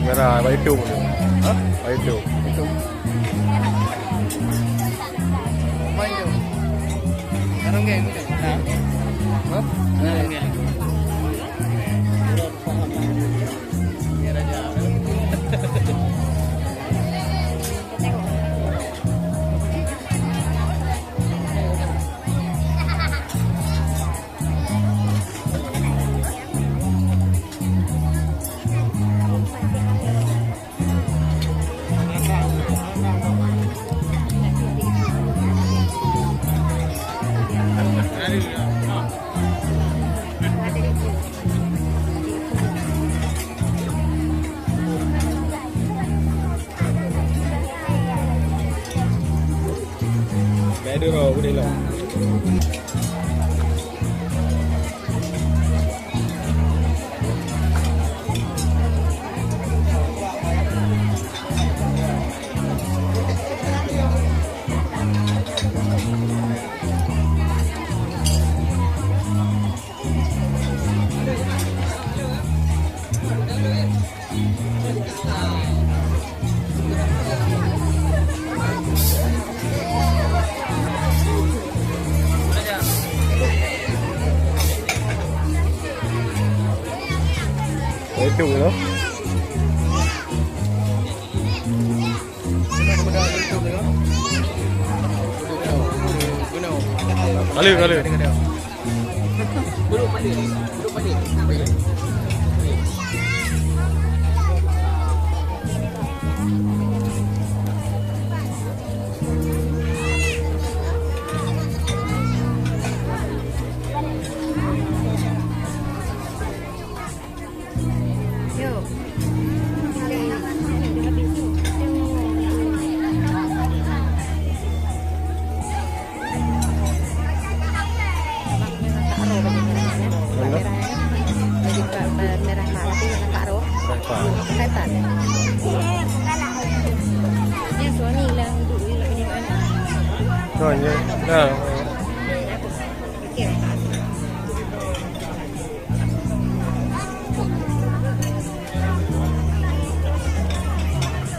merah itu. Hah? Itu. Main tu. Sekarang kan? Hah? Sekarang kan? Ya Raja. Ada roh boleh lah. Itu loh. Kali. Duduk balik. Rồi như đó.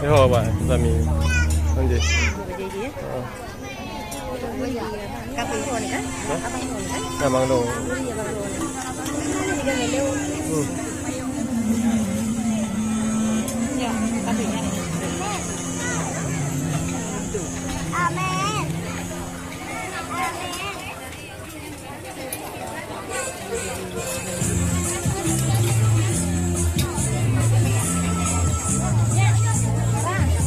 Cái hồ bạn là mình làm gì? Là bằng đồ. Amen. Amen.